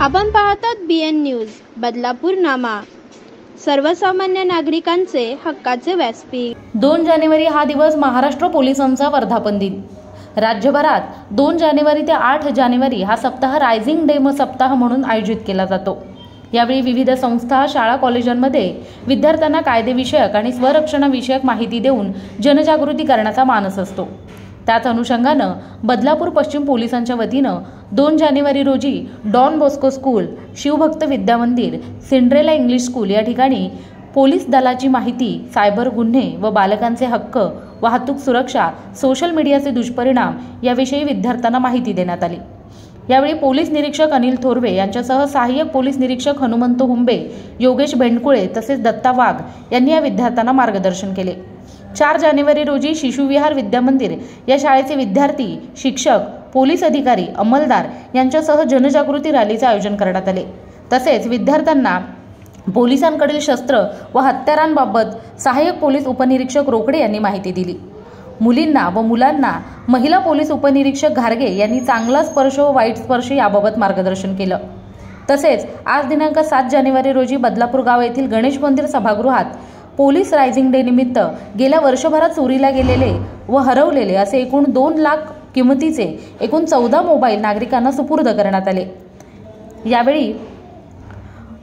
आपण पाहतात BN news Badlapur नामा, सर्वसामान्य नागरिकांचे हक्काचे व्यासपीठ। 2 जानेवारी हा दिवस महाराष्ट्र पोलिसांचा वर्धापन दिन। राज्यभरात 2 जानेवारी ते 8 जानेवारी हा सप्ताह रायझिंग डे सप्ताह म्हणून आयोजित केला जातो। यावेळी विविध संस्था, शाळा, कॉलेजांमध्ये विद्यार्थ्यांना कायदेविषयक आणि स्वरक्षणाविषयक माहिती देऊन जनजागृती करण्याचा मानस असतो। त्याच अनुषंगानं बदलापूर पश्चिम पोलिसांच्या वतीनं 2 जानेवारी रोजी डॉन बॉस्को स्कूल, शिवभक्त विद्या मंदिर, सिंड्रेला इंग्लिश स्कूल या ठिकाणी पोलीस दलाची माहिती, सायबर गुन्हे व बालकांचे हक्क, वाहतूक सुरक्षा, सोशल मीडियाचे दुष्परिणाम याविषयी विद्यार्थ्यांना माहिती देण्यात आली। यावेळी पोलीस निरीक्षक अनिल थोरवे यांच्यासह सहाय्यक पोलीस निरीक्षक हनुमंत हुंबे, योगेश बेंडकुळे तसेच दत्ता वाघ यांनी या विद्यार्थ्यांना मार्गदर्शन केले। 4 जानेवारी रोजी शिशुविहार विद्या मंदिर या शाळेचे विद्यार्थी, शिक्षक, पोलीस अधिकारी, अंमलदार यांच्यासह जनजागृती रॅलीचे आयोजन करण्यात आले। तसेच विद्यार्थ्यांना पोलिसांकडील शस्त्र व हत्यारांबाबत सहाय्यक पोलीस उपनिरीक्षक रोकडे यांनी माहिती दिली। मुलींना व मुलांना महिला पोलीस उपनिरीक्षक घारगे यांनी चांगला स्पर्श व वाईट स्पर्श याबाबत मार्गदर्शन केलं। तसेच आज दिनांक 7 जानेवारी रोजी बदलापूर गाव येथील गणेश मंदिर सभागृहात पोलीस रायझिंग डे निमित्त गेल्या वर्षभरात चोरीला गेलेले व हरवलेले असे एकूण 2 लाख किमतीचे एकूण 14 मोबाईल नागरिकांना सुपूर्द करण्यात आले। यावेळी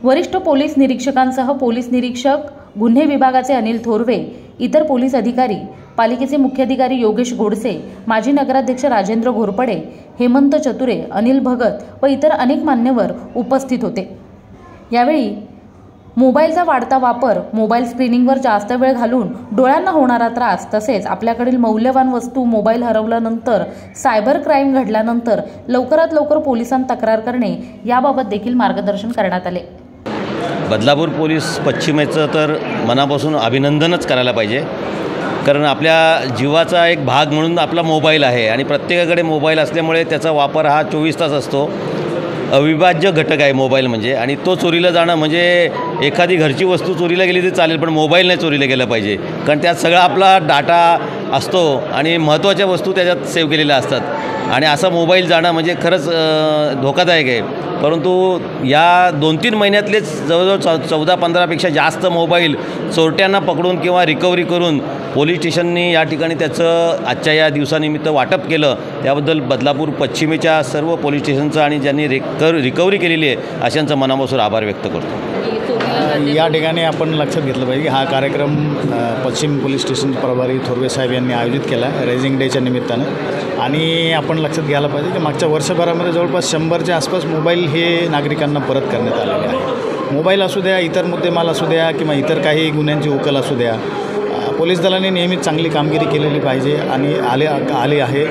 वरिष्ठ पोलीस निरीक्षकांसह पोलीस निरीक्षक गुन्हे विभागाचे अनिल थोरवे, इतर पोलीस अधिकारी, पालिकेचे मुख्याधिकारी योगेश गोडसे, माजी नगराध्यक्ष राजेंद्र घोरपडे, हेमंत चतुरे, अनिल भगत व इतर अनेक मान्यवर उपस्थित होते। यावेळी मोबाईलचा वाढता वापर, मोबाईल स्क्रीनिंगवर जास्त वेळ घालून डोळ्यांना होणारा त्रास, तसेच आपल्याकडील मौल्यवान वस्तू मोबाईल हरवल्यानंतर, सायबर क्राईम घडल्यानंतर लवकरात लवकर पोलिसांत तक्रार करणे याबाबत देखील मार्गदर्शन करण्यात आले। बदलापूर पोलीस पश्चिमेचं तर मनापासून अभिनंदनच करायला पाहिजे, कारण आपल्या जीवाचा एक भाग म्हणून आपला मोबाईल आहे आणि प्रत्येकाकडे मोबाईल असल्यामुळे त्याचा वापर हा 24 तास असतो। अविभाज्य घटक आहे मोबाईल म्हणजे, आणि तो चोरीला जाणं म्हणजे एखादी घरची वस्तू चोरीला गेली तरी चालेल, पण मोबाईल नाही चोरीला गेला पाहिजे, कारण त्यात सगळा आपला डाटा असतो आणि महत्त्वाच्या वस्तू त्याच्यात सेव्ह केलेल्या असतात आणि असा मोबाईल जाणं म्हणजे खरंच धोकादायक आहे। परंतु या 2-3 महिन्यातलेच जवळजवळ 14-15पेक्षा जास्त मोबाईल चोरट्यांना पकडून किंवा रिकव्हरी करून पोलीस स्टेशननी या ठिकाणी त्याचं आजच्या या दिवसानिमित्त वाटप केलं, त्याबद्दल बदलापूर पश्चिमेच्या सर्व पोलीस स्टेशनचं आणि ज्यांनी रिकव्हरी केलेली आहे अशांचं मनापासून आभार व्यक्त करतो। या ठिकाणी आपण लक्षात घेतलं पाहिजे की हा कार्यक्रम पश्चिम पोलीस स्टेशन प्रभारी थोरवे साहेब यांनी आयोजित केला आहे रायझिंग डेच्या निमित्तानं, आणि आपण लक्षात घ्यायला पाहिजे की मागच्या वर्षभरामध्ये जवळपास 100च्या आसपास मोबाईल हे नागरिकांना परत करण्यात आलेले आहे। मोबाईल असू द्या, इतर मुद्देमाल असू द्या किंवा इतर काही गुन्ह्यांची उकल असू द्या, पोलीस दलाने नेहमीच चांगली कामगिरी केलेली पाहिजे आणि आले आहे।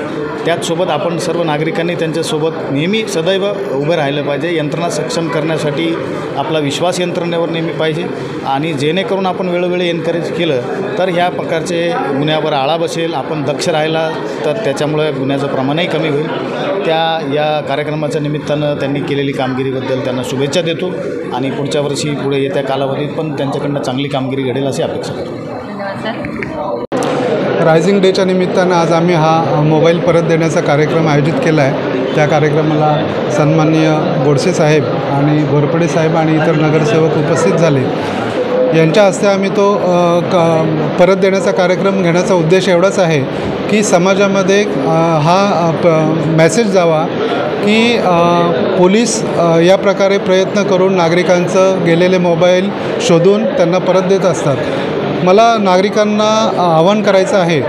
त्याचसोबत आपण सर्व नागरिकांनी त्यांच्यासोबत नेहमी सदैव उभं राहिलं पाहिजे। यंत्रणा सक्षम करण्यासाठी आपला विश्वास यंत्रणेवर नेहमी पाहिजे आणि जेणेकरून आपण वेळोवेळी एनकरेज केलं तर ह्या प्रकारचे गुन्ह्यावर आळा बसेल। आपण दक्ष राहिला तर त्याच्यामुळे गुन्ह्याचं प्रमाणही कमी होईल। या कार्यक्रमाच्या निमित्तानं त्यांनी केलेली कामगिरीबद्दल त्यांना शुभेच्छा देतो आणि पुढच्या वर्षी पुढे येत्या कालावधीत पण त्यांच्याकडनं चांगली कामगिरी घडेल अशी अपेक्षा करतो। रायझिंग डेच्या निमित्तानं आज आम्ही हा मोबाईल परत देण्याचा कार्यक्रम आयोजित केला आहे। त्या कार्यक्रमाला सन्माननीय गोडसे साहेब आणि घोरपडे साहेब आणि इतर नगरसेवक उपस्थित झाले। यांच्या हस्ते आम्ही तो परत देण्याचा कार्यक्रम घेण्याचा उद्देश एवढाच आहे की समाजामध्ये हा मेसेज जावा की पोलीस या प्रकारे प्रयत्न करून नागरिकांचं गेलेले मोबाईल शोधून त्यांना परत देत असतात। मला नागरिकांना आवाहन करायचं आहे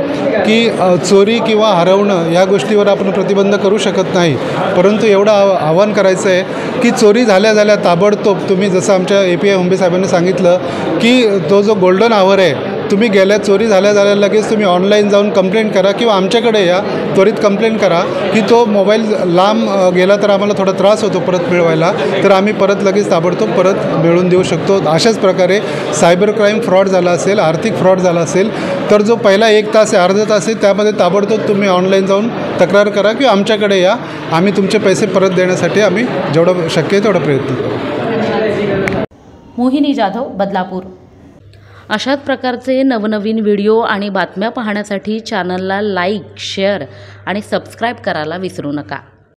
की चोरी किंवा हरवणं या गोष्टीवर आपण प्रतिबंध करू शकत नाही, परंतु एवढं आवाहन करायचं आहे की चोरी झाल्या ताबडतोब तुम्ही, जसं आमच्या API हुंबे साहेबांनी सांगितलं की तो जो गोल्डन आवर आहे, तुम्ही गेल्या चोरी झाल्या लगेच तुम्ही ऑनलाईन जाऊन कंप्लेंट करा किंवा आमच्याकडे या, त्वरित कंप्लेंट करा की तो मोबाईल लांब गेला तर आम्हाला थोडा त्रास होतो परत मिळवायला, तर आम्ही परत लगेच ताबडतोब परत मिळवून देऊ शकतो। अशाच प्रकारे सायबर क्राईम फ्रॉड झाला असेल, आर्थिक फ्रॉड झाला असेल तर जो पहिला 1 तास आहे, अर्धा तास आहे, त्यामध्ये ताबडतोब तुम्ही ऑनलाईन जाऊन तक्रार करा किंवा आमच्याकडे या, आम्ही तुमचे पैसे परत देण्यासाठी आम्ही जेवढं शक्य आहे तेवढा प्रयत्न करू। मोहिनी जाधव, बदलापूर। अशाच प्रकारचे नवनवीन व्हिडिओ आणि बातम्या पाहण्यासाठी चॅनलला लाईक, शेअर आणि सबस्क्राईब करायला विसरू नका।